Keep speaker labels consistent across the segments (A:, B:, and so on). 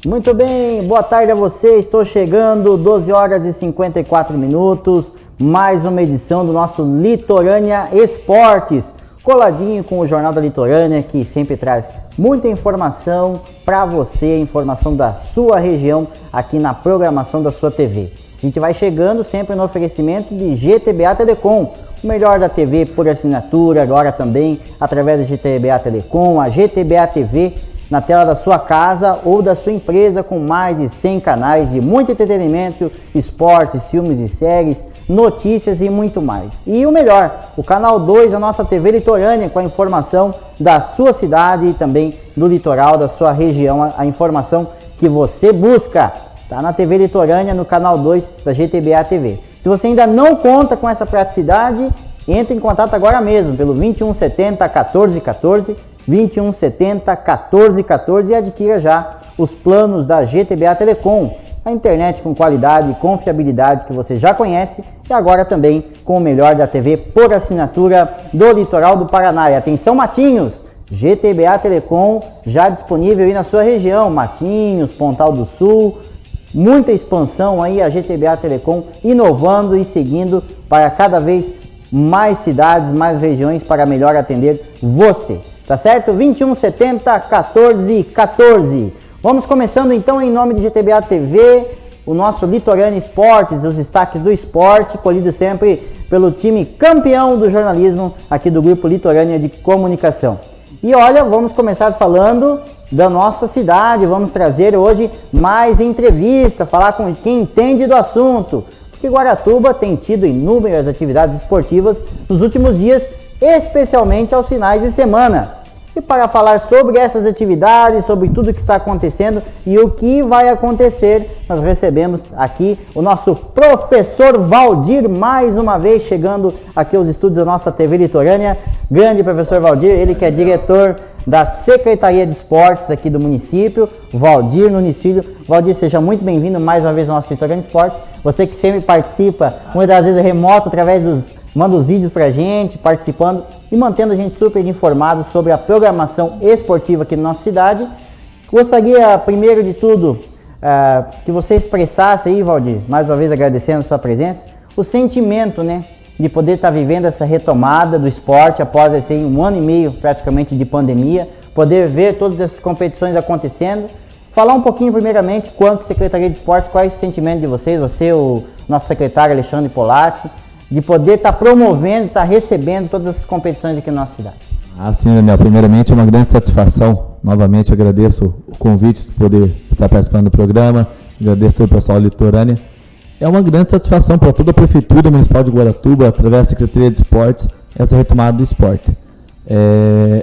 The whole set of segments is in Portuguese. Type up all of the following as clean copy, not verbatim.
A: Muito bem, boa tarde a você, estou chegando, 12 horas e 54 minutos, mais uma edição do nosso Litorânea Esportes, coladinho com o Jornal da Litorânea, que sempre traz muita informação para você, informação da sua região, aqui na programação da sua TV. A gente vai chegando sempre no oferecimento de GTBA Telecom, o melhor da TV por assinatura, agora também através da GTBA Telecom, a GTBA TV, na tela da sua casa ou da sua empresa, com mais de 100 canais de muito entretenimento, esportes, filmes e séries, notícias e muito mais. E o melhor, o canal 2 da nossa TV Litorânea, com a informação da sua cidade e também do litoral da sua região, a informação que você busca. Está na TV Litorânea, no canal 2 da GTBA TV. Se você ainda não conta com essa praticidade, entre em contato agora mesmo pelo 2170 1414, 2170 1414 e adquira já os planos da GTBA Telecom, a internet com qualidade e confiabilidade que você já conhece e agora também com o melhor da TV por assinatura do litoral do Paraná. E atenção, Matinhos, GTBA Telecom já disponível aí na sua região, Matinhos, Pontal do Sul, muita expansão aí, a GTBA Telecom inovando e seguindo para cada vez mais cidades, mais regiões para melhor atender você. Tá certo? 2170 1414. Vamos começando então em nome de GTBA TV, o nosso Litorânea Esportes, os destaques do esporte, colhido sempre pelo time campeão do jornalismo aqui do Grupo Litorânea de Comunicação. E olha, vamos começar falando da nossa cidade, vamos trazer hoje mais entrevista, falar com quem entende do assunto, porque Guaratuba tem tido inúmeras atividades esportivas nos últimos dias, especialmente aos finais de semana. E para falar sobre essas atividades, sobre tudo que está acontecendo e o que vai acontecer, nós recebemos aqui o nosso professor Valdir, mais uma vez chegando aqui aos estúdios da nossa TV Litorânea. Grande professor Valdir, ele que é diretor da Secretaria de Esportes aqui do município, Valdir Nunes Filho. Valdir, seja muito bem-vindo mais uma vez ao nosso Litorânea Esportes. Você que sempre participa, muitas das vezes remoto, através manda os vídeos pra gente, participando e mantendo a gente super informado sobre a programação esportiva aqui na nossa cidade. Gostaria, primeiro de tudo, que você expressasse aí, Valdir, mais uma vez agradecendo a sua presença, o sentimento, né, de poder estar vivendo essa retomada do esporte após esse 1 ano e meio praticamente de pandemia, poder ver todas essas competições acontecendo. Falar um pouquinho primeiramente quanto Secretaria de Esportes, qual é esse sentimento de vocês, você, o nosso secretário Alexandre Polatti, de poder estar promovendo, estar recebendo todas essas competições aqui na nossa cidade.
B: Sim, Daniel, primeiramente é uma grande satisfação, novamente agradeço o convite de poder estar participando do programa, agradeço todo o pessoal da Litorânea. É uma grande satisfação para toda a Prefeitura Municipal de Guaratuba, através da Secretaria de Esportes, essa retomada do esporte.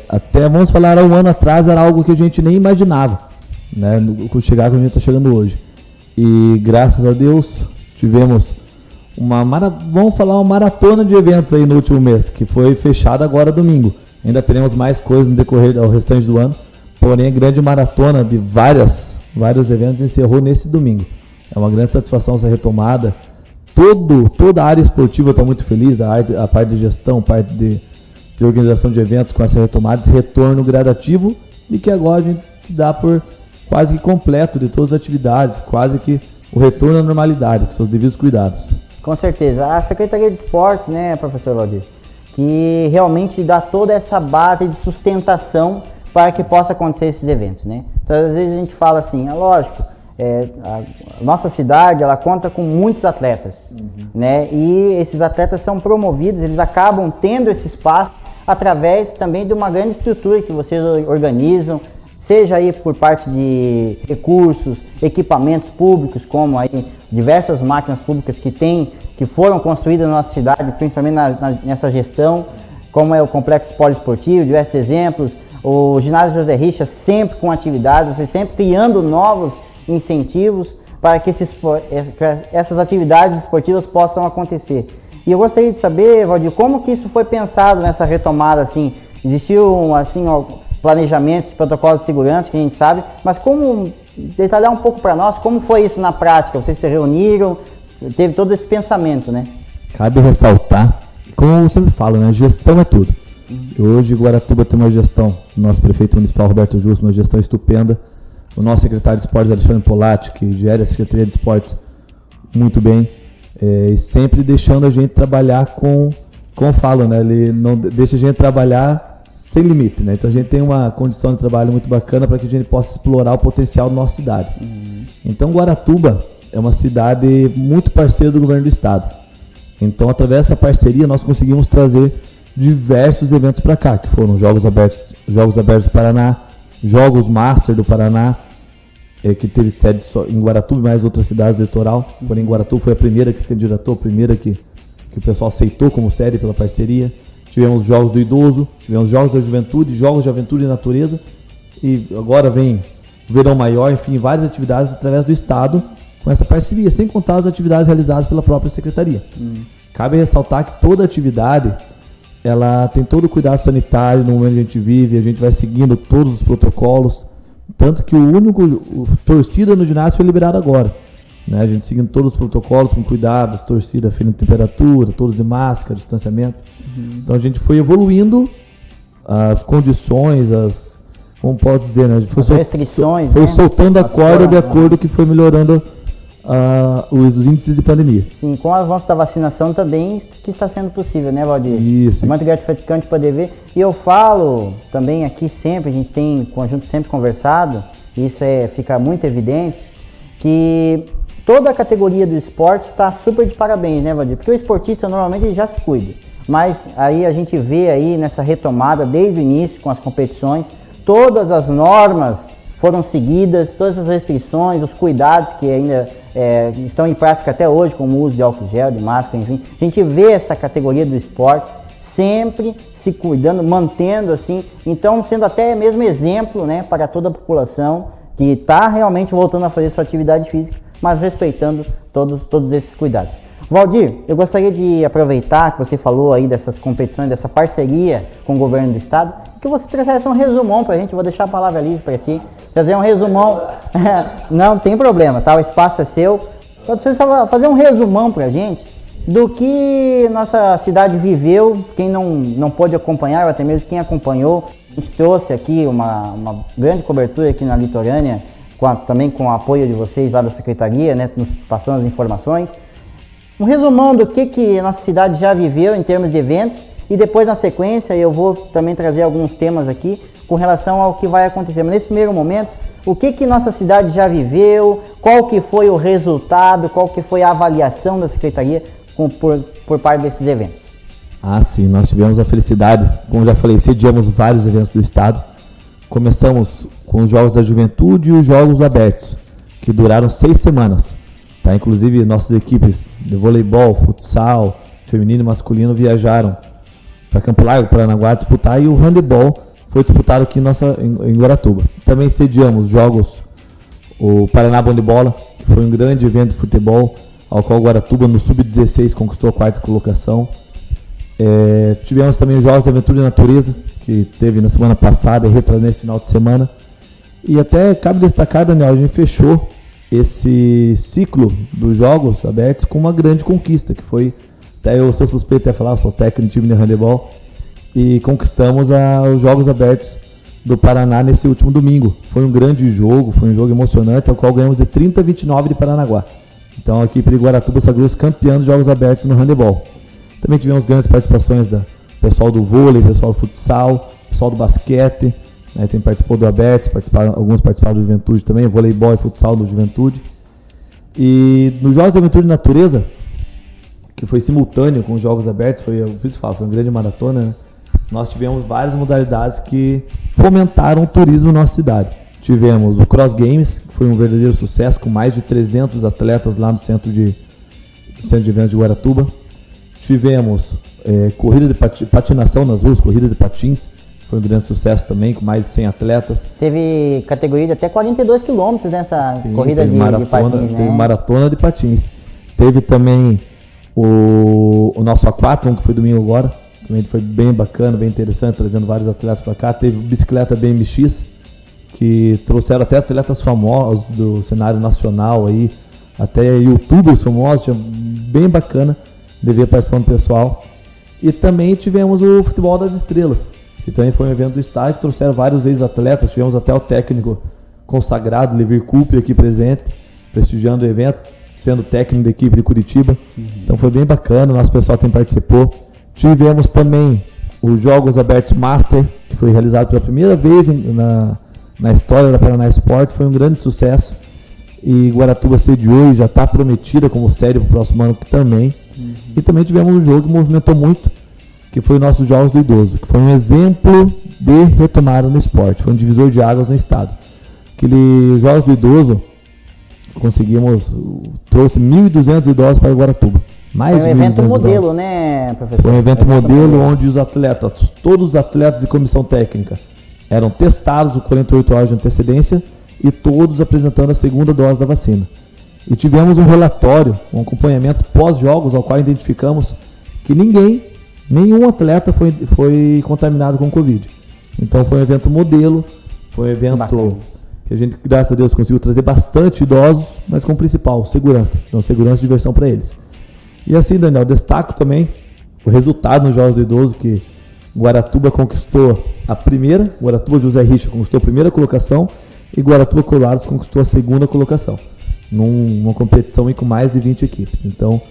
B: Até, vamos falar, há 1 ano atrás era algo que a gente nem imaginava, né, quando a gente está chegando hoje. E graças a Deus tivemos uma maratona de eventos aí no último mês, que foi fechada agora domingo. Ainda teremos mais coisas no decorrer ao restante do ano, porém a grande maratona de vários eventos encerrou nesse domingo. É uma grande satisfação essa retomada. Toda a área esportiva está muito feliz, a parte de gestão, a parte de organização de eventos com essa retomada, esse retorno gradativo, e que agora a gente se dá por quase que completo de todas as atividades, quase que o retorno à normalidade, com seus devidos cuidados.
A: Com certeza. A Secretaria de Esportes, né, professor Valdir, que realmente dá toda essa base de sustentação para que possa acontecer esses eventos, né? Então, às vezes a gente fala assim, lógico, a nossa cidade, ela conta com muitos atletas, né? E esses atletas são promovidos, eles acabam tendo esse espaço através também de uma grande estrutura que vocês organizam, seja aí por parte de recursos, equipamentos públicos, como aí diversas máquinas públicas que foram construídas na nossa cidade, principalmente nessa gestão, como é o Complexo Poliesportivo, diversos exemplos, o Ginásio José Richa sempre com atividades, você sempre criando novos incentivos para que essas atividades esportivas possam acontecer. E eu gostaria de saber, Valdir, como que isso foi pensado nessa retomada, assim, existiu, assim, planejamentos, protocolos de segurança, que a gente sabe, mas como detalhar um pouco para nós, como foi isso na prática? Vocês se reuniram, teve todo esse pensamento, né?
B: Cabe ressaltar, como eu sempre falo, né? Gestão é tudo. Hoje Guaratuba tem uma gestão, nosso prefeito municipal Roberto Justo, uma gestão estupenda, o nosso secretário de esportes, Alexandre Polatti, que gera a Secretaria de Esportes muito bem, e sempre deixando a gente trabalhar como falo, né? Ele não deixa a gente trabalhar sem limite, né? Então a gente tem uma condição de trabalho muito bacana para que a gente possa explorar o potencial da nossa cidade. Então Guaratuba é uma cidade muito parceira do governo do estado. Então, através dessa parceria, nós conseguimos trazer diversos eventos para cá, que foram Jogos Abertos do Paraná, Jogos Master do Paraná, que teve sede só em Guaratuba e mais outras cidades do litoral. Porém, Guaratuba foi a primeira que se candidatou, a primeira que o pessoal aceitou como sede pela parceria. Tivemos Jogos do Idoso, tivemos Jogos da Juventude, Jogos de Aventura e Natureza. E agora vem o Verão Maior, enfim, várias atividades através do estado com essa parceria, sem contar as atividades realizadas pela própria secretaria. Cabe ressaltar que toda atividade ela tem todo o cuidado sanitário no momento que a gente vive, a gente vai seguindo todos os protocolos, tanto que o torcida no ginásio foi liberado agora, né? A gente seguindo todos os protocolos com cuidados, torcida ferindo temperatura, todos de máscara, distanciamento. Então a gente foi evoluindo as condições, como pode dizer, né? A gente foi
A: restrições,
B: foi
A: né?
B: soltando a corda de acordo que foi melhorando os índices de pandemia.
A: Sim, com o avanço da vacinação também que está sendo possível, né, Valdir?
B: Isso.
A: É muito gratificante poder ver. E eu falo também aqui sempre, a gente tem em conjunto sempre conversado, e isso fica muito evidente, que toda a categoria do esporte está super de parabéns, né, Valdir? Porque o esportista normalmente ele já se cuida. Mas aí a gente vê aí nessa retomada desde o início com as competições, todas as normas foram seguidas, todas as restrições, os cuidados que ainda estão em prática até hoje, como o uso de álcool gel, de máscara, enfim. A gente vê essa categoria do esporte sempre se cuidando, mantendo assim, então sendo até mesmo exemplo, né, para toda a população que está realmente voltando a fazer sua atividade física, mas respeitando todos esses cuidados. Valdir, eu gostaria de aproveitar que você falou aí dessas competições, dessa parceria com o governo do estado, que você trouxesse um resumão para a gente. Vou deixar a palavra livre para ti, trazer um resumão. Não tem problema, tá? O espaço é seu. Pode fazer um resumão para a gente do que nossa cidade viveu, quem não pôde acompanhar, ou até mesmo quem acompanhou. A gente trouxe aqui uma grande cobertura aqui na Litorânea, também com o apoio de vocês lá da Secretaria, né, nos passando as informações. Um resumão do que a nossa cidade já viveu em termos de eventos, e depois na sequência eu vou também trazer alguns temas aqui com relação ao que vai acontecer. Mas nesse primeiro momento, o que nossa cidade já viveu, qual que foi o resultado, qual que foi a avaliação da Secretaria por parte desses eventos?
B: Sim, nós tivemos a felicidade, como já falei, sediamos vários eventos do estado. Começamos com os Jogos da Juventude e os Jogos Abertos, que duraram 6 semanas. Tá? Inclusive, nossas equipes de voleibol, futsal, feminino e masculino viajaram para Campo Largo, Paranaguá disputar, e o handebol foi disputado aqui em Guaratuba. Também sediamos jogos, o Paraná Bom de Bola, que foi um grande evento de futebol, ao qual Guaratuba no Sub-16 conquistou a 4ª colocação. Tivemos também os Jogos de Aventura e Natureza, que teve na semana passada e retrasado nesse final de semana. E até cabe destacar, Daniel, a gente fechou esse ciclo dos Jogos Abertos com uma grande conquista, que foi, até eu sou suspeito de falar, sou técnico do time de handebol, e conquistamos os Jogos Abertos do Paraná nesse último domingo. Foi um grande jogo, foi um jogo emocionante, ao qual ganhamos de 30-29 de Paranaguá. Então a equipe de Guaratuba sagrou-se campeã dos Jogos Abertos no handebol. Também tivemos grandes participações do pessoal do vôlei, pessoal do futsal, pessoal do basquete, né, participou do Abertos, alguns participaram do Juventude também, voleibol e futsal do Juventude. E nos Jogos de Aventura e Natureza, que foi simultâneo com os Jogos Abertos, foi uma grande maratona, né? Nós tivemos várias modalidades que fomentaram o turismo na nossa cidade. Tivemos o Cross Games, que foi um verdadeiro sucesso, com mais de 300 atletas lá no centro de eventos de Guaratuba. Tivemos corrida de patinação nas ruas, corrida de patins, foi um grande sucesso também, com mais de 100 atletas. Teve
A: categoria de até 42 quilômetros nessa corrida de patins, né?
B: Teve maratona de patins. Teve também o nosso Aquathlon, que foi domingo agora, também foi bem bacana, bem interessante, trazendo vários atletas para cá. Teve bicicleta BMX, que trouxeram até atletas famosos do cenário nacional aí, até youtubers famosos, tinha bem bacana, devia participar do pessoal. E também tivemos o Futebol das Estrelas, que também foi um evento do estado, que trouxeram vários ex-atletas, tivemos até o técnico consagrado Levir Coupe aqui presente, prestigiando o evento, sendo técnico da equipe de Curitiba. Então foi bem bacana, o nosso pessoal também participou. Tivemos também os Jogos Abertos Master, que foi realizado pela primeira vez na história da Paraná Esporte, foi um grande sucesso. E Guaratuba sediou e já está prometida como sede para o próximo ano também. E também tivemos um jogo que movimentou muito, que foi o nosso Jogos do Idoso, que foi um exemplo de retomada no esporte, foi um divisor de águas no estado. Aquele Jogos do Idoso, trouxe 1.200 idosos para Guaratuba. Mais
A: foi um evento modelo,
B: idosos,
A: né, professor?
B: Foi um evento modelo onde os atletas, todos os atletas e comissão técnica, eram testados com 48 horas de antecedência e todos apresentando a segunda dose da vacina. E tivemos um relatório, um acompanhamento pós-jogos, ao qual identificamos que nenhum atleta foi contaminado com Covid. Então foi um evento modelo, foi um evento bacana, que a gente, graças a Deus, conseguiu trazer bastante idosos, mas com o principal, segurança. Então, segurança e diversão para eles. E assim, Daniel, destaco também o resultado nos Jogos do Idoso, que Guaratuba conquistou a primeira, Guaratuba José Richa conquistou a primeira colocação e Guaratuba Colares conquistou a segunda colocação, numa competição com mais de 20 equipes. Então,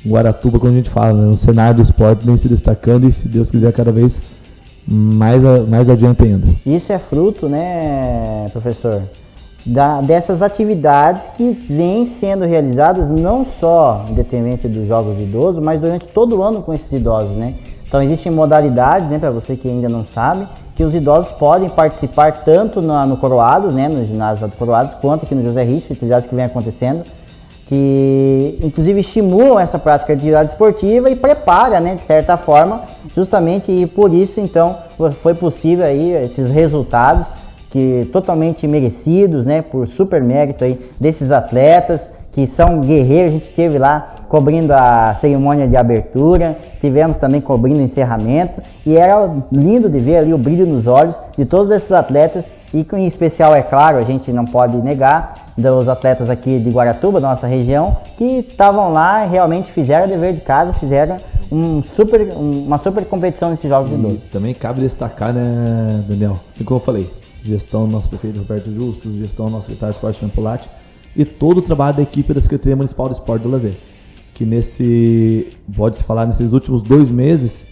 B: Guaratuba, como a gente fala, né, no cenário do esporte vem se destacando e, se Deus quiser, cada vez mais adiante ainda.
A: Isso é fruto, né, professor, dessas atividades que vêm sendo realizadas não só em detrimento dos Jogos de Idoso, mas durante todo o ano com esses idosos, né? Então existem modalidades, né, para você que ainda não sabe, que os idosos podem participar tanto no Coroados, né, no ginásio do Coroados, quanto aqui no José Richa, atividades que vem acontecendo, que inclusive estimulam essa prática de atividade esportiva e prepara, né, de certa forma, justamente, e por isso então foi possível aí esses resultados que totalmente merecidos, né, por super mérito aí desses atletas que são guerreiros. A gente esteve lá cobrindo a cerimônia de abertura, tivemos também cobrindo o encerramento e era lindo de ver ali o brilho nos olhos de todos esses atletas e em especial, é claro, a gente não pode negar, dos atletas aqui de Guaratuba, da nossa região, que estavam lá e realmente fizeram o dever de casa, fizeram uma super competição nesses Jogos de Idoso.
B: Também cabe destacar, né, Daniel, assim como eu falei, gestão do nosso prefeito Roberto Justus, gestão do nosso secretário de Esporte Champolati e todo o trabalho da equipe da Secretaria Municipal do Esporte e do Lazer, que pode-se falar, nesses últimos 2 meses,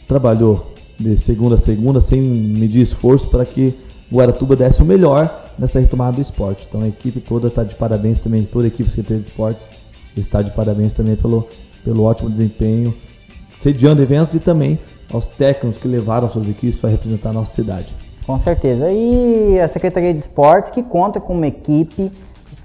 B: trabalhou de segunda a segunda, sem medir esforço, para que Guaratuba desse o melhor nessa retomada do esporte. Então a equipe toda está de parabéns também, toda a equipe da Secretaria de Esportes está de parabéns também pelo ótimo desempenho, sediando eventos e também aos técnicos que levaram suas equipes para representar a nossa cidade.
A: Com certeza. E a Secretaria de Esportes, que conta com uma equipe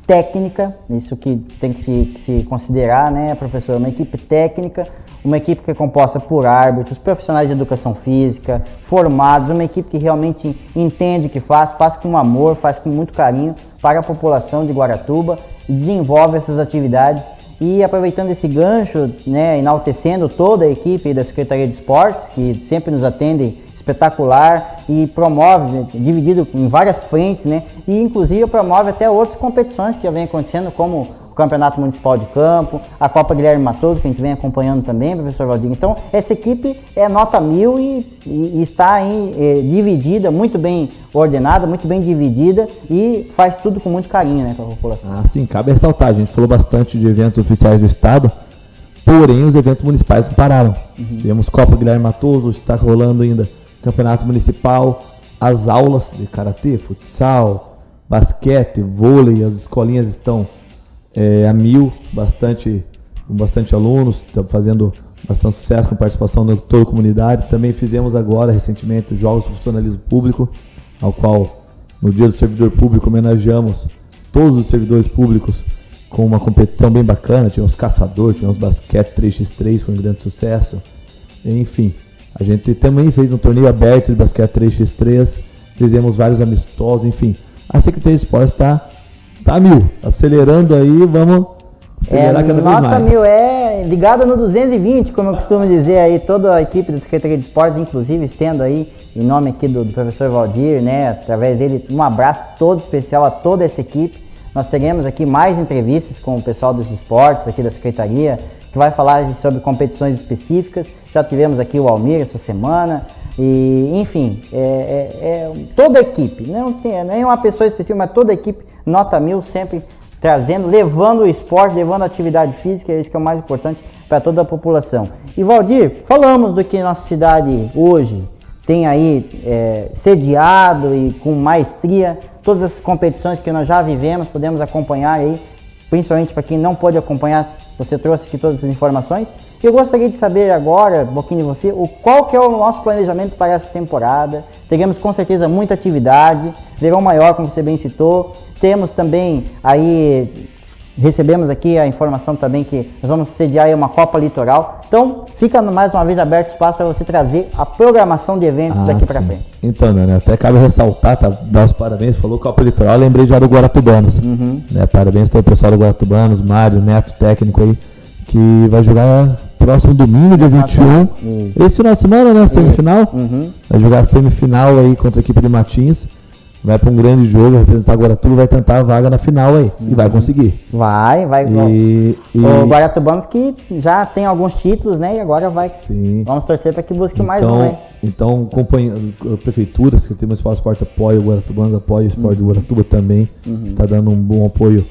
A: técnica, isso que tem que se considerar, né, professor? Uma equipe técnica, uma equipe que é composta por árbitros, profissionais de educação física, formados, uma equipe que realmente entende o que faz com amor, faz com muito carinho para a população de Guaratuba e desenvolve essas atividades. E aproveitando esse gancho, né, enaltecendo toda a equipe da Secretaria de Esportes, que sempre nos atende espetacular e promove, dividido em várias frentes, né? E inclusive promove até outras competições que já vem acontecendo, como o Campeonato Municipal de Campo, a Copa Guilherme Matoso, que a gente vem acompanhando também, professor Valdir. Então, essa equipe é nota 1000 e está aí dividida, muito bem ordenada, muito bem dividida e faz tudo com muito carinho, né, para a população.
B: Sim, cabe ressaltar, a gente falou bastante de eventos oficiais do Estado, porém os eventos municipais não pararam. Tivemos Copa Guilherme Matoso, está rolando ainda Campeonato Municipal, as aulas de karatê, futsal, basquete, vôlei, as escolinhas estão a 1000, com bastante alunos, está fazendo bastante sucesso com participação de toda a comunidade. Também fizemos agora, recentemente, os Jogos de Funcionalismo Público, ao qual, no Dia do Servidor Público, homenageamos todos os servidores públicos com uma competição bem bacana. Tivemos caçador, tivemos basquete 3x3, foi um grande sucesso. Enfim, a gente também fez um torneio aberto de basquete 3x3, fizemos vários amistosos, enfim. A Secretaria de Esportes está a 1000, acelerando aí, vamos acelerar cada vez mais.
A: Nota 1000 é ligada no 220, como eu costumo dizer aí, toda a equipe da Secretaria de Esportes, inclusive estendo aí, em nome aqui do professor Valdir, né, através dele, um abraço todo especial a toda essa equipe. Nós teremos aqui mais entrevistas com o pessoal dos esportes aqui da Secretaria, que vai falar sobre competições específicas. Já tivemos aqui o Almir essa semana, E, enfim, toda a equipe, não tem nenhuma pessoa específica, mas toda a equipe, nota 1000, sempre trazendo, levando o esporte, levando a atividade física, é isso que é o mais importante para toda a população. E Valdir, falamos do que nossa cidade hoje tem aí sediado e com maestria, todas as competições que nós já vivemos, podemos acompanhar aí, principalmente para quem não pode acompanhar, você trouxe aqui todas essas informações. Eu gostaria de saber agora, um pouquinho de você, qual que é o nosso planejamento para essa temporada. Teremos com certeza muita atividade, verão maior, como você bem citou. Temos também aí, recebemos aqui a informação também que nós vamos sediar aí uma Copa Litoral. Então, fica mais uma vez aberto o espaço para você trazer a programação de eventos daqui para frente.
B: Então, né, até cabe ressaltar, dar os parabéns, falou Copa Litoral, lembrei já do Guaratubanos. Né, parabéns para o pessoal do Guaratubanos, Mário, Neto, técnico aí, que vai jogar próximo domingo, dia 21. Esse final de semana, né? Semifinal. Vai jogar a semifinal aí contra a equipe de Matinhos. Vai para um grande jogo, representar Guaratuba, vai tentar a vaga na final aí. E vai conseguir.
A: Vai. O Guaratubanos que já tem alguns títulos, né? E agora vai.
B: Sim.
A: Vamos torcer para que busque mais um, né?
B: Então, a prefeitura, Secretaria Municipal do Esporte apoia o Guaratubanos, apoia o esporte de Guaratuba também. Está dando um bom apoio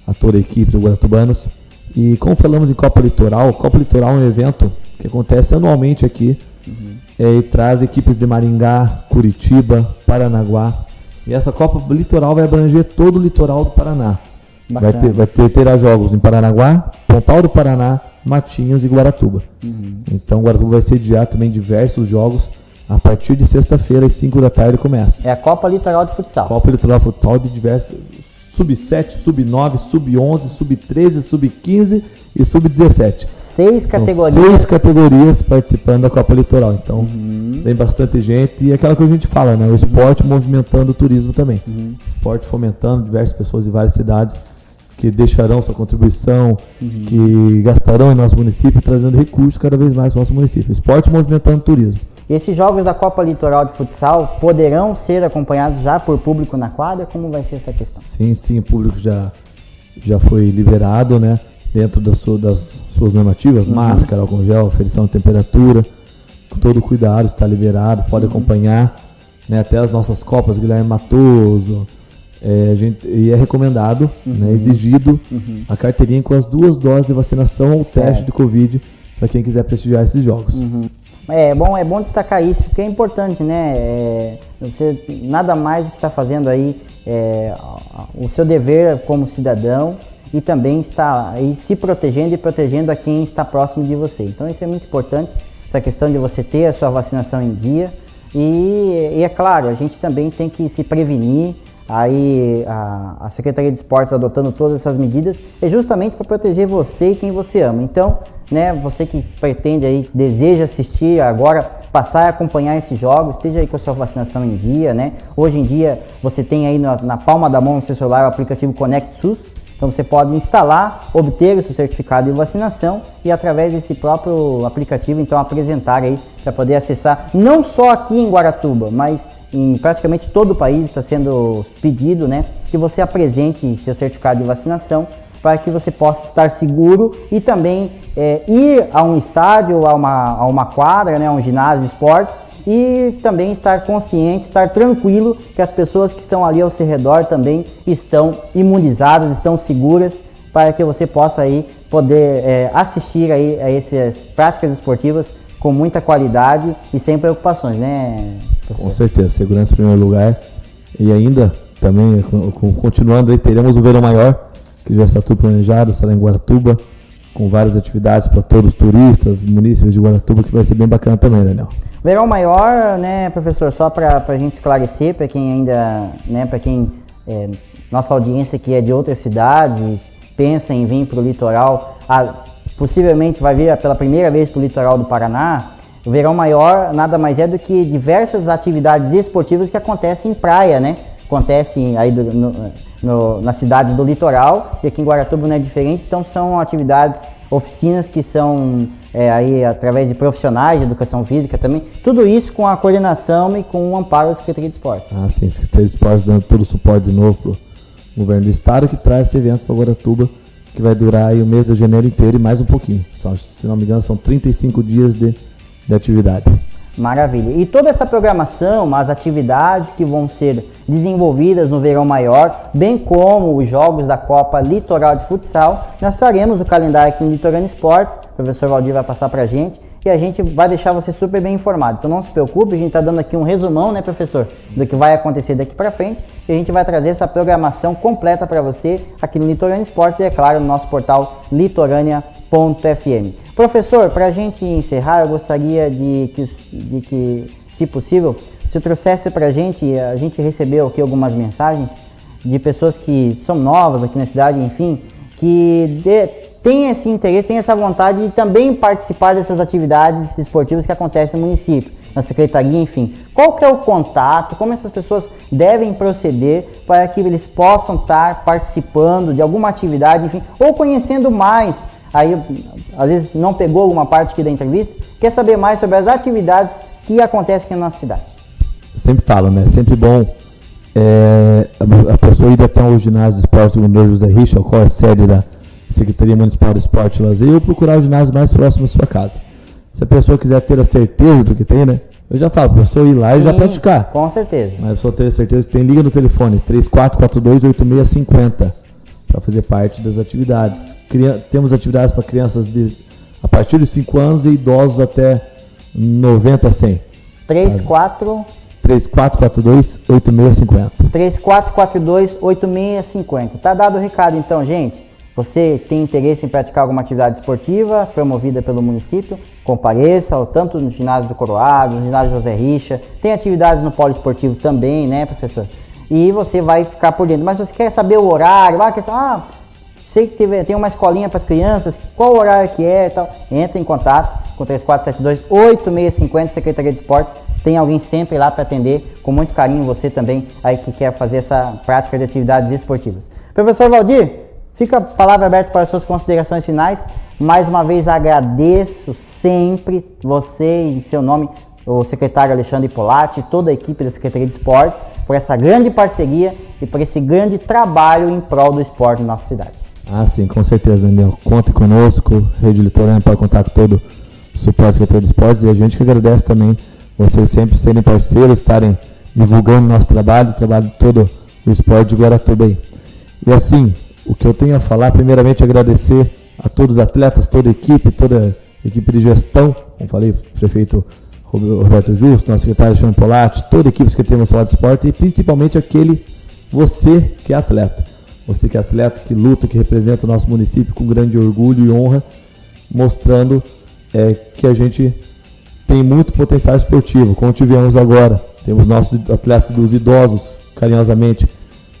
B: a toda a equipe do Guaratubanos. E como falamos em Copa Litoral é um evento que acontece anualmente aqui e traz equipes de Maringá, Curitiba, Paranaguá. E essa Copa Litoral vai abranger todo o litoral do Paraná. Terá jogos em Paranaguá, Pontal do Paraná, Matinhos e Guaratuba. Então Guaratuba vai sediar também diversos jogos. A partir de sexta-feira, às 5 da tarde, começa.
A: É a Copa Litoral de Futsal.
B: Copa Litoral de Futsal de diversos... Sub-7, Sub-9, Sub-11, Sub-13, Sub-15 e Sub-17.
A: 6 categorias.
B: 6 categorias participando da Copa Litoral. Então, tem bastante gente. E é aquela que a gente fala, né? O esporte movimentando o turismo também. Esporte fomentando diversas pessoas de várias cidades que deixarão sua contribuição, que gastarão em nosso município, trazendo recursos cada vez mais para o nosso município. Esporte movimentando o turismo.
A: Esses jogos da Copa Litoral de Futsal poderão ser acompanhados já por público na quadra? Como vai ser essa questão?
B: Sim, o público já foi liberado, né? Dentro das suas normativas, máscara, álcool gel, aferição de temperatura, com todo cuidado, está liberado, pode acompanhar, né? Até as nossas Copas, Guilherme Matoso, e é recomendado, né? Exigido a carteirinha com as 2 doses de vacinação ou teste de Covid para quem quiser prestigiar esses jogos.
A: É bom destacar isso, porque é importante, né? Você nada mais do que está fazendo aí o seu dever como cidadão e também está aí se protegendo e protegendo a quem está próximo de você. Então isso é muito importante, essa questão de você ter a sua vacinação em dia e é claro, a gente também tem que se prevenir. Aí a Secretaria de Esportes adotando todas essas medidas é justamente para proteger você e quem você ama. Então, né, você que pretende aí, deseja assistir agora, passar a acompanhar esses jogos, esteja aí com a sua vacinação em dia, né? Hoje em dia você tem aí na palma da mão no seu celular o aplicativo Conect SUS. Então você pode instalar, obter o seu certificado de vacinação e através desse próprio aplicativo então apresentar aí para poder acessar, não só aqui em Guaratuba, mas em praticamente todo o país está sendo pedido, né, que você apresente seu certificado de vacinação para que você possa estar seguro e também ir a um estádio, a uma quadra, né, a um ginásio de esportes e também estar consciente, estar tranquilo que as pessoas que estão ali ao seu redor também estão imunizadas, estão seguras para que você possa aí poder assistir aí a essas práticas esportivas com muita qualidade e sem preocupações, né, professor?
B: Com certeza, segurança em primeiro lugar. E ainda, também, continuando aí, teremos o Verão Maior, que já está tudo planejado, estará em Guaratuba, com várias atividades para todos os turistas, munícipes de Guaratuba, que vai ser bem bacana também, Daniel.
A: Verão Maior, né, professor, só para a gente esclarecer, para quem ainda, né, para quem, nossa audiência que é de outras cidades e pensa em vir para o litoral, possivelmente vai vir pela primeira vez para o litoral do Paraná, o Verão Maior nada mais é do que diversas atividades esportivas que acontecem em praia, né? Acontecem aí na cidade do litoral e aqui em Guaratuba não é diferente, então são atividades, oficinas que são aí através de profissionais de educação física também, tudo isso com a coordenação e com o amparo da Secretaria de Esportes.
B: Ah, sim, a Secretaria de Esportes dando todo o suporte de novo para o governo do estado que traz esse evento para Guaratuba, que vai durar aí o mês de janeiro inteiro e mais um pouquinho. Se não me engano, são 35 dias de atividade.
A: Maravilha. E toda essa programação, as atividades que vão ser desenvolvidas no Verão Maior, bem como os jogos da Copa Litoral de Futsal, nós faremos o calendário aqui no Litorânea Esportes, o professor Valdir vai passar pra gente, e a gente vai deixar você super bem informado. Então não se preocupe, a gente está dando aqui um resumão, né, professor, do que vai acontecer daqui para frente, e a gente vai trazer essa programação completa para você aqui no Litorânea Esportes e, é claro, no nosso portal litorânea.fm. Professor, para a gente encerrar, eu gostaria de que, se possível, se trouxesse para a gente recebeu aqui algumas mensagens de pessoas que são novas aqui na cidade, enfim, que tem esse interesse, tem essa vontade de também participar dessas atividades esportivas que acontecem no município, na secretaria, enfim. Qual que é o contato, como essas pessoas devem proceder para que eles possam estar participando de alguma atividade, enfim, ou conhecendo mais, aí às vezes não pegou alguma parte aqui da entrevista, quer saber mais sobre as atividades que acontecem aqui na nossa cidade.
B: Eu sempre falo, né? Sempre bom a pessoa ir até o ginásio de esportes do Governador José Richa, qual é a sede da Secretaria Municipal do Esporte e Lazer, ou procurar o ginásio mais próximo da sua casa. Se a pessoa quiser ter a certeza do que tem, né? Eu já falo, a pessoa ir lá e já praticar.
A: Com certeza.
B: Mas a pessoa ter certeza, liga no telefone 3442-8650 para fazer parte das atividades. Temos atividades para crianças a partir de 5 anos e idosos até 90 a 100. 3442-8650.
A: 3442-8650. Tá dado o recado então, gente. Você tem interesse em praticar alguma atividade esportiva promovida pelo município? Compareça, tanto no ginásio do Coroado, no ginásio José Richa. Tem atividades no polo esportivo também, né, professor? E você vai ficar por dentro. Mas se você quer saber o horário, sei que tem uma escolinha para as crianças, qual o horário que é e tal, entre em contato com 3472-8650, Secretaria de Esportes. Tem alguém sempre lá para atender com muito carinho, você também aí que quer fazer essa prática de atividades esportivas. Professor Valdir, fica a palavra aberta para as suas considerações finais. Mais uma vez agradeço sempre você em seu nome, o secretário Alexandre Polatti e toda a equipe da Secretaria de Esportes por essa grande parceria e por esse grande trabalho em prol do esporte na nossa cidade.
B: Ah, sim, com certeza, Daniel. Conte conosco, Rede Litorânea, para contar com todo o suporte da Secretaria de Esportes, e a gente que agradece também vocês sempre serem parceiros, estarem divulgando nosso trabalho, o trabalho de todo o esporte de Guaratuba aí. E assim, o que eu tenho a falar, primeiramente agradecer a todos os atletas, toda a equipe de gestão, como falei, o prefeito Roberto Justo, nosso secretário Alexandre Polatti, toda a equipe que tem no Salão de Esporte, e principalmente você que é atleta. Você que é atleta, que luta, que representa o nosso município com grande orgulho e honra, mostrando que a gente tem muito potencial esportivo, como tivemos agora. Temos nossos atletas dos idosos, carinhosamente.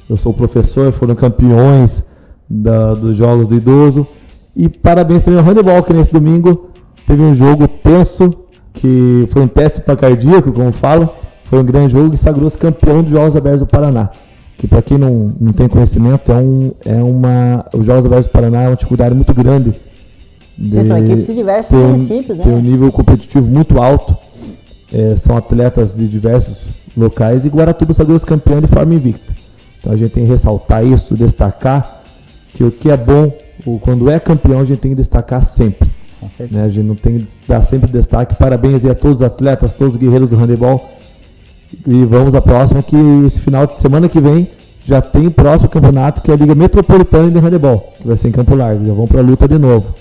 B: Eu sou professor, foram campeões dos Jogos do Idoso. E parabéns também ao handebol, que nesse domingo teve um jogo tenso, que foi um teste para cardíaco, como falo. Foi um grande jogo e sagrou-se campeão dos Jogos Abertos do Paraná. Que para quem não tem conhecimento, os Jogos Abertos do Paraná é uma dificuldade muito grande.
A: São equipes de diversos municípios, né?
B: Tem um nível competitivo muito alto. São atletas de diversos locais e Guaratuba sagrou-se campeão de forma invicta. Então a gente tem que ressaltar isso, destacar que o que é bom, quando é campeão, a gente tem que destacar sempre. Né? A gente não tem que dar sempre destaque. Parabéns aí a todos os atletas, todos os guerreiros do handebol. E vamos à próxima, que esse final de semana que vem já tem o próximo campeonato, que é a Liga Metropolitana de Handebol, que vai ser em Campo Largo. Já vão para a luta de novo.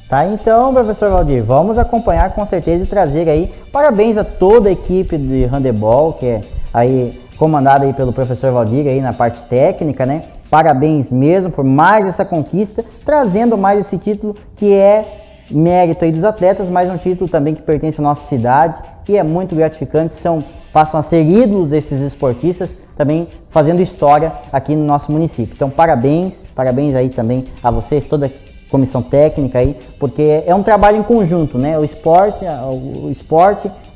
A: Tá, então, professor Valdir, vamos acompanhar com certeza e trazer aí parabéns a toda a equipe de handebol, que é aí comandada aí pelo professor Valdir aí na parte técnica, né? Parabéns mesmo por mais essa conquista, trazendo mais esse título que é mérito aí dos atletas, mas um título também que pertence à nossa cidade e é muito gratificante, passam a ser ídolos esses esportistas, também fazendo história aqui no nosso município. Então parabéns aí também a vocês, toda a comissão técnica aí, porque é um trabalho em conjunto, né? O esporte,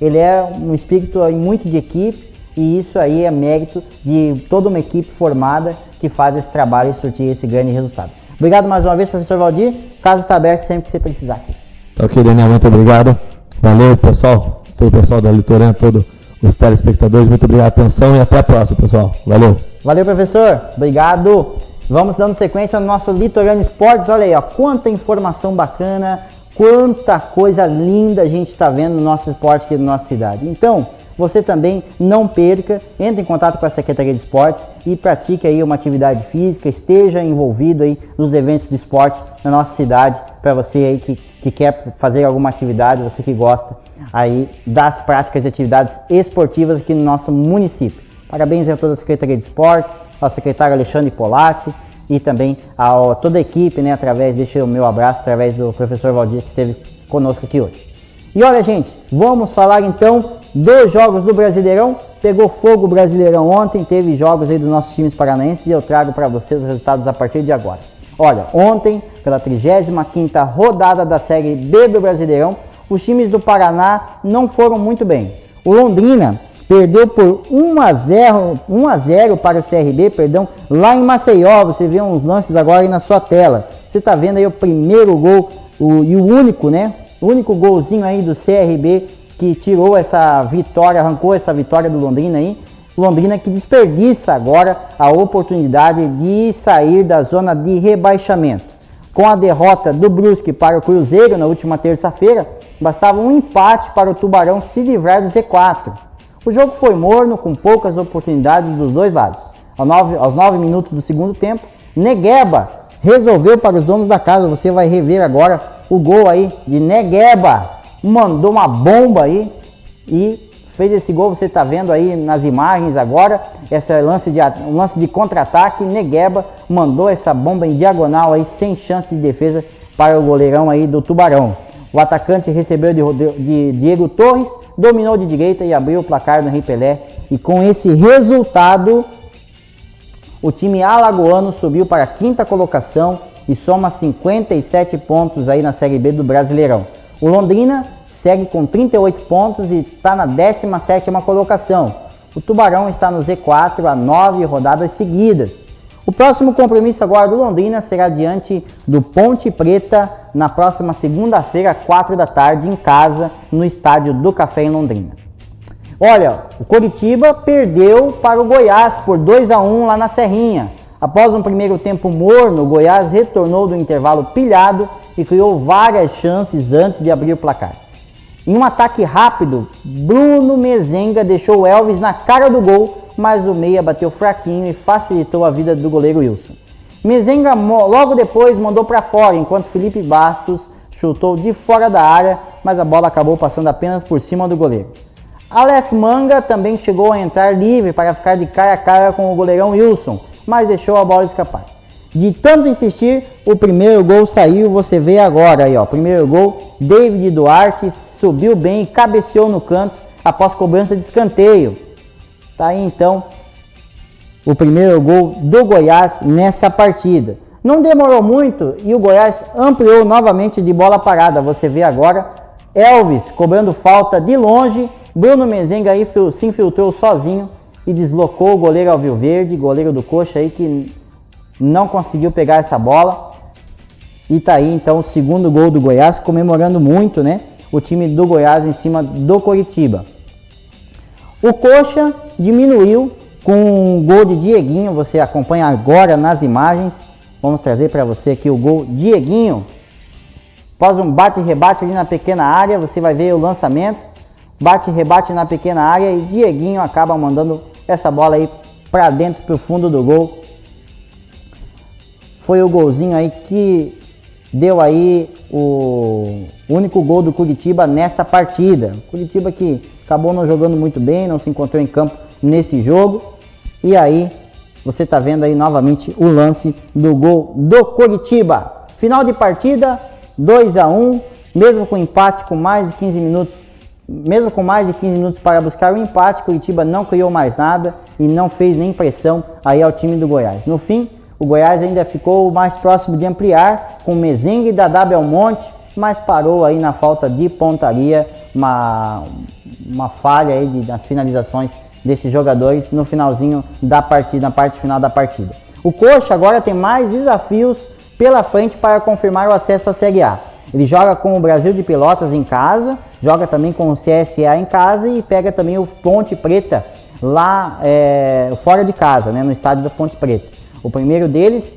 A: ele é um espírito muito de equipe e isso aí é mérito de toda uma equipe formada que faz esse trabalho e surtir esse grande resultado. Obrigado mais uma vez, professor Valdir. Casa está aberta sempre que você precisar aqui.
B: Tá ok, Daniel, muito obrigado. Valeu, pessoal, todo o pessoal da Litorânea, todos os telespectadores, muito obrigado pela atenção e até a próxima, pessoal. Valeu.
A: Valeu, professor. Obrigado. Vamos dando sequência no nosso Litorânea Esportes. Olha aí, ó, quanta informação bacana, quanta coisa linda a gente está vendo no nosso esporte aqui na nossa cidade. Então, você também não perca, entre em contato com a Secretaria de Esportes e pratique aí uma atividade física, esteja envolvido aí nos eventos de esporte na nossa cidade, para você aí que quer fazer alguma atividade, você que gosta aí das práticas e atividades esportivas aqui no nosso município. Parabéns a toda a Secretaria de Esportes, ao secretário Alexandre Polatti e também a toda a equipe, né, deixa o meu abraço através do professor Valdir que esteve conosco aqui hoje. E olha, gente, vamos falar então dos jogos do Brasileirão. Pegou fogo o Brasileirão ontem, teve jogos aí dos nossos times paranaenses e eu trago para vocês os resultados a partir de agora. Olha, ontem, pela 35ª rodada da Série B do Brasileirão, os times do Paraná não foram muito bem. O Londrina perdeu por 1-0 para o CRB, lá em Maceió. Você vê uns lances agora aí na sua tela. Você está vendo aí o primeiro gol e o único, né? O único golzinho aí do CRB que tirou essa vitória, arrancou essa vitória do Londrina aí. Londrina que desperdiça agora a oportunidade de sair da zona de rebaixamento. Com a derrota do Brusque para o Cruzeiro na última terça-feira, bastava um empate para o Tubarão se livrar do Z4. O jogo foi morno, com poucas oportunidades dos dois lados. Aos 9 minutos do segundo tempo, Negueba resolveu para os donos da casa. Você vai rever agora o gol aí de Negueba. Mandou uma bomba aí e fez esse gol. Você está vendo aí nas imagens agora. Um lance de contra-ataque. Negueba mandou essa bomba em diagonal aí, sem chance de defesa para o goleirão aí do Tubarão. O atacante recebeu de Diego Torres, dominou de direita e abriu o placar no Rei Pelé. E com esse resultado, o time alagoano subiu para a 5ª colocação e soma 57 pontos aí na Série B do Brasileirão. O Londrina segue com 38 pontos e está na 17ª colocação. O Tubarão está no Z4 há 9 rodadas seguidas. O próximo compromisso agora do Londrina será diante do Ponte Preta na próxima segunda-feira, 4 da tarde, em casa, no estádio do Café em Londrina. Olha, o Coritiba perdeu para o Goiás por 2-1 lá na Serrinha. Após um primeiro tempo morno, o Goiás retornou do intervalo pilhado e criou várias chances antes de abrir o placar. Em um ataque rápido, Bruno Mezenga deixou o Elvis na cara do gol, mas o meia bateu fraquinho e facilitou a vida do goleiro Wilson. Mezenga logo depois mandou para fora, enquanto Felipe Bastos chutou de fora da área, mas a bola acabou passando apenas por cima do goleiro. Aleph Manga também chegou a entrar livre para ficar de cara a cara com o goleirão Wilson, mas deixou a bola escapar. De tanto insistir, o primeiro gol saiu. Você vê agora aí, ó, primeiro gol, David Duarte subiu bem e cabeceou no canto após cobrança de escanteio. Tá aí então o primeiro gol do Goiás nessa partida. Não demorou muito e o Goiás ampliou novamente de bola parada. Você vê agora Elvis cobrando falta de longe. Bruno Mezenga aí se infiltrou sozinho e deslocou o goleiro Alviverde, goleiro do Coxa aí, que não conseguiu pegar essa bola. E tá aí então o segundo gol do Goiás, comemorando muito, né, o time do Goiás em cima do Coritiba. O Coxa diminuiu com um gol de Dieguinho. Você acompanha agora nas imagens. Vamos trazer para você aqui o gol Dieguinho. Após um bate-rebate ali na pequena área, você vai ver o lançamento. Bate-rebate na pequena área e Dieguinho acaba mandando essa bola aí para dentro, para o fundo do gol. Foi o golzinho aí que deu aí o único gol do Curitiba nesta partida. Curitiba que acabou não jogando muito bem, não se encontrou em campo nesse jogo. E aí você está vendo aí novamente o lance do gol do Curitiba. Final de partida, 2-1, mesmo com empate com mais de 15 minutos. Mesmo com mais de 15 minutos para buscar o empate, Curitiba não criou mais nada e não fez nem pressão aí ao time do Goiás. No fim, o Goiás ainda ficou mais próximo de ampliar com Mezenga e Dadá Belmonte, mas parou aí na falta de pontaria, uma falha aí nas finalizações desses jogadores no finalzinho da partida, na parte final da partida. O Coxa agora tem mais desafios pela frente para confirmar o acesso à Série A. Ele joga com o Brasil de Pelotas em casa, joga também com o CSA em casa e pega também o Ponte Preta lá fora de casa, né, no estádio da Ponte Preta. O primeiro deles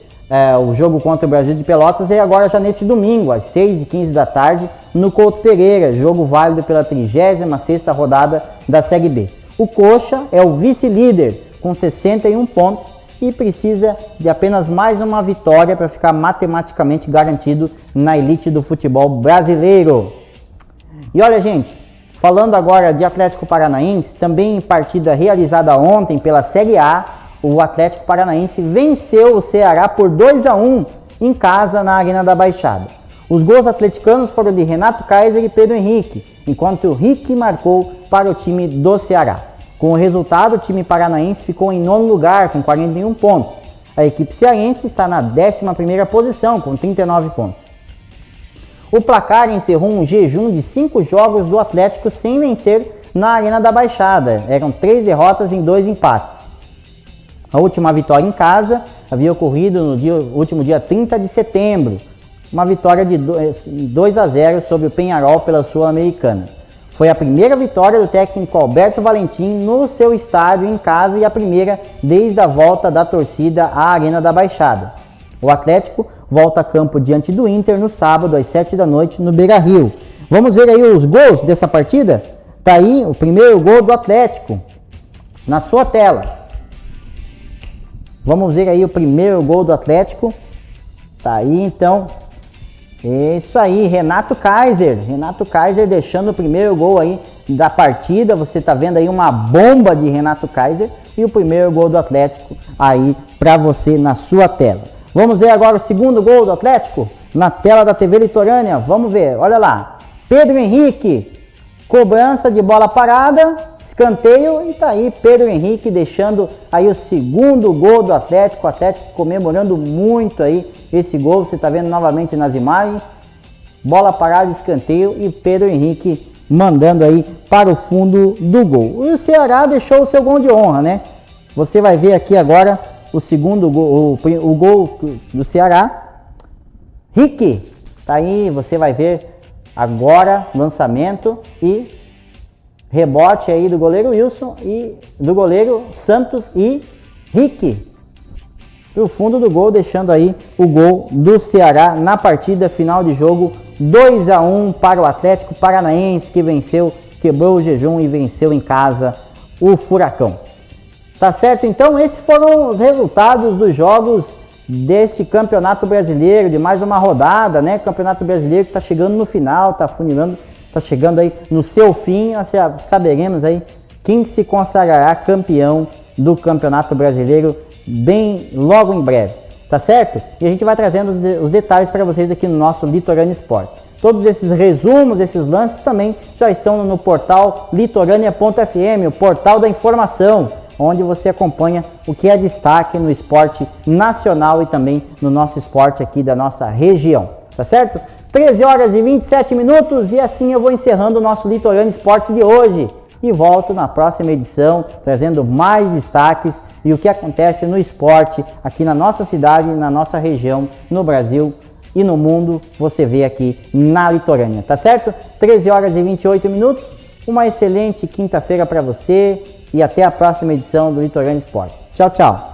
A: o jogo contra o Brasil de Pelotas é agora já nesse domingo, às 6h15 da tarde, no Couto Pereira, jogo válido pela 36ª rodada da Série B. O Coxa é o vice-líder com 61 pontos e precisa de apenas mais uma vitória para ficar matematicamente garantido na elite do futebol brasileiro. E olha, gente, falando agora de Atlético Paranaense, também em partida realizada ontem pela Série A, o Atlético Paranaense venceu o Ceará por 2-1 em casa na Arena da Baixada. Os gols atleticanos foram de Renato Kaiser e Pedro Henrique, enquanto o Rick marcou para o time do Ceará. Com o resultado, o time paranaense ficou em 9º lugar com 41 pontos. A equipe cearense está na 11ª posição com 39 pontos. O placar encerrou um jejum de 5 jogos do Atlético sem vencer na Arena da Baixada. Eram 3 derrotas e 2 empates. A última vitória em casa havia ocorrido no último dia 30 de setembro. Uma vitória de 2-0 sobre o Penharol pela Sul-Americana. Foi a primeira vitória do técnico Alberto Valentim no seu estádio em casa e a primeira desde a volta da torcida à Arena da Baixada. O Atlético volta a campo diante do Inter no sábado às 7 da noite no Beira-Rio. Vamos ver aí os gols dessa partida? Tá aí o primeiro gol do Atlético na sua tela. Vamos ver aí o primeiro gol do Atlético. Tá aí então. Isso aí, Renato Kaiser deixando o primeiro gol aí da partida. Você tá vendo aí uma bomba de Renato Kaiser e o primeiro gol do Atlético aí para você na sua tela. Vamos ver agora o segundo gol do Atlético na tela da TV Litorânea. Vamos ver, olha lá. Pedro Henrique, cobrança de bola parada, escanteio e tá aí Pedro Henrique deixando aí o segundo gol do Atlético. O Atlético comemorando muito aí esse gol, você tá vendo novamente nas imagens. Bola parada, escanteio e Pedro Henrique mandando aí para o fundo do gol. E o Ceará deixou o seu gol de honra, né? Você vai ver aqui agora o segundo gol, o gol do Ceará. Rick, tá aí, você vai ver agora lançamento e rebote aí do goleiro Wilson e do goleiro Santos e Rick pro fundo do gol, deixando aí o gol do Ceará na partida final de jogo. 2-1 para o Atlético Paranaense, que venceu, quebrou o jejum e venceu em casa o Furacão. Tá certo? Então esses foram os resultados dos jogos desse Campeonato Brasileiro, de mais uma rodada, né? Campeonato Brasileiro que tá chegando no final, tá funilando, tá chegando aí no seu fim. Nós saberemos aí quem se consagrará campeão do Campeonato Brasileiro bem logo em breve, tá certo? E a gente vai trazendo os detalhes para vocês aqui no nosso Litorânea Esportes. Todos esses resumos, esses lances também já estão no portal litorânea.fm, o portal da informação, onde você acompanha o que é destaque no esporte nacional e também no nosso esporte aqui da nossa região, tá certo? 13h27 e assim eu vou encerrando o nosso Litorânea Esportes de hoje e volto na próxima edição trazendo mais destaques e o que acontece no esporte aqui na nossa cidade, na nossa região, no Brasil e no mundo, você vê aqui na Litorânea, tá certo? 13h28, uma excelente quinta-feira para você e até a próxima edição do Litorânea Esportes. Tchau, tchau!